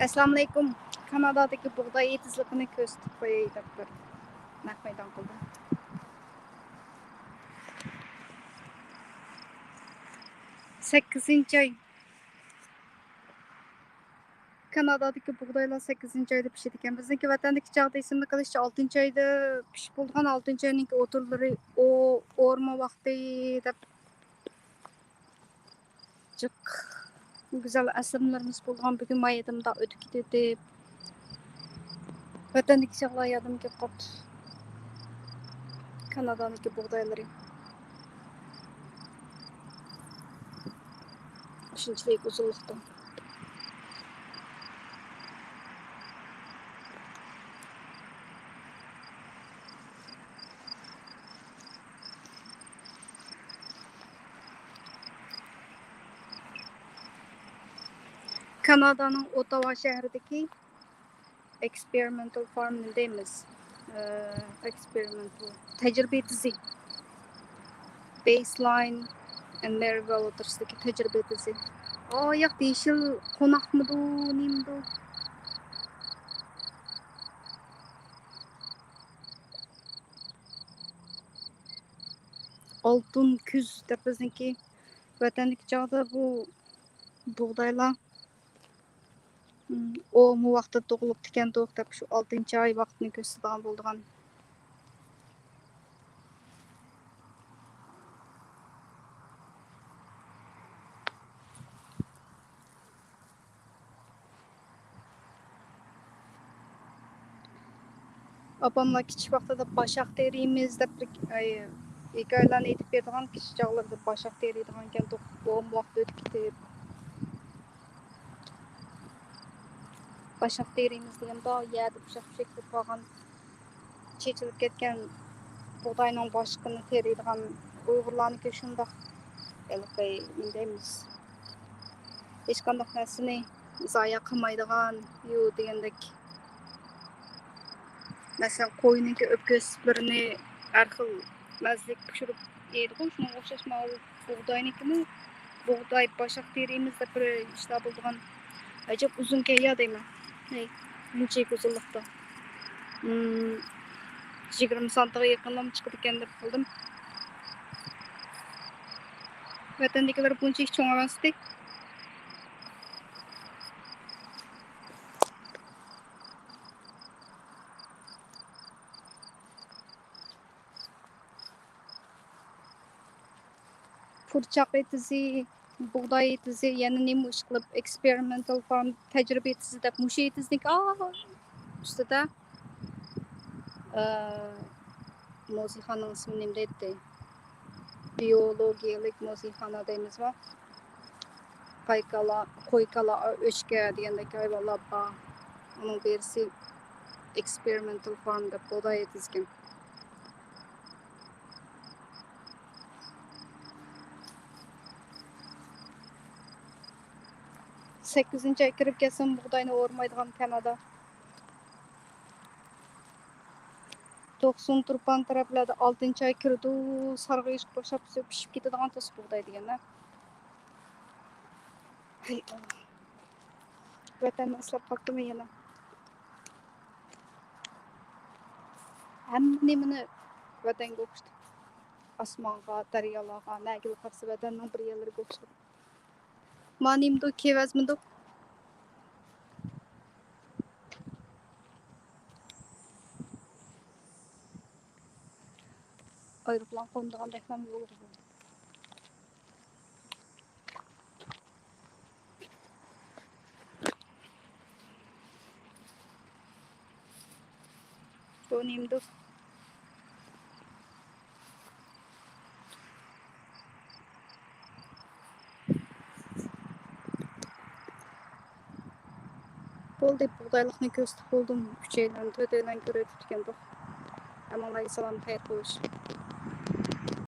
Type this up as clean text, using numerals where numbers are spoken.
Assalomu alaykum. Kanadadagi bug'doy etizligini ko'rsatib qo'yay deb bir naq maydon qildim. 8 oy. Kanadadagi bug'doylar 8 oyda pishadi ekan. Bizniki vatandagi chaqda esimni qilishcha 6 oyda pishib bo'lgan 6 oyning o'tirlari o'rma vaqti deb jiq güzel asrlarımız bo'lgan bugun mayadimda o'tib ketdi. Vatandagi chaqlar yadım kelib qoldi. Kanadadagi bug'doylari. Shunchalik uzunlikda. Kanada'nın Ottawa şəhərindəki experimental farm deyimiz. Experimental təcrübə dizi. Baseline and Maryville oturuşdakı təcrübə dizi. Yox, yeşil qonaqmıdı, nimdi? Altın küz deb bizniki vatandagi chaqda bu buğdaylar o mu vaqtda tug'ilib tikan to'q deb shu 6 oy vaqtni ko'rsatadigan bo'lgan. Apamla kichik vaqtida başaq teriymiz deb hikoyalarni aytib beradigan kichik chaqlarda başaq teriydigan ekan to'q vaqt o'tib ketib. Başaq teriymiz deganda yerda pishaq qilib qolgan chechilib ketgan buğdayning boshqini teriydigan uyg'urlarniki shundoq deymiz. Hech qanday narsani zoya qilmaydigan degandek. Mesela qo'yninki o'pkasilarini har xil mazlik pishirib yeydigan shunga o'xshash buğdaynikini buğday başaq teriymiz deb bir ishlar bo'lgan. Ajab uzun keya deyman. Bunchalik uzunlikda. 20 santiga yaqinlam chiqib ekan deb qildim. Vatandagilar bunchalik cho'ng emasdi. Purchaq etizi, buğday etizi, yana nima ish qilib experimental farm təcrübə etizi deb mush etiznik ustida muzixaning ismi nima deydi? Biologiyalik muzixana deymiz va qo'ykala o'chka degandek hayvonlar bor. Uning birisi experimental farm deb buğday etizgan. 8 oy kirib kelsam buğdayni o'rmaydigan Kanada. 90 turpan taraflarda 6 oy kirdi, sarg'iyish boshlab pishib ketadigan to's buğday deganlar. Hay Allah. Vatanni eslab qoldim yana. Hamma nimani vatanga o'xshadi. Osmonga, daryolarga, nagil qarsa vatanning bir yerlariga o'xshadi. Manimdo kevazmido. Aeroplan qo'ndigan reklam bo'ldi. Donimdo. Bo'ldi buğdaylikni ko'rsatib bo'ldim. 3 oydan 4 oydan ko'rib tutgan bu. Amalay salom xayr qo'yish.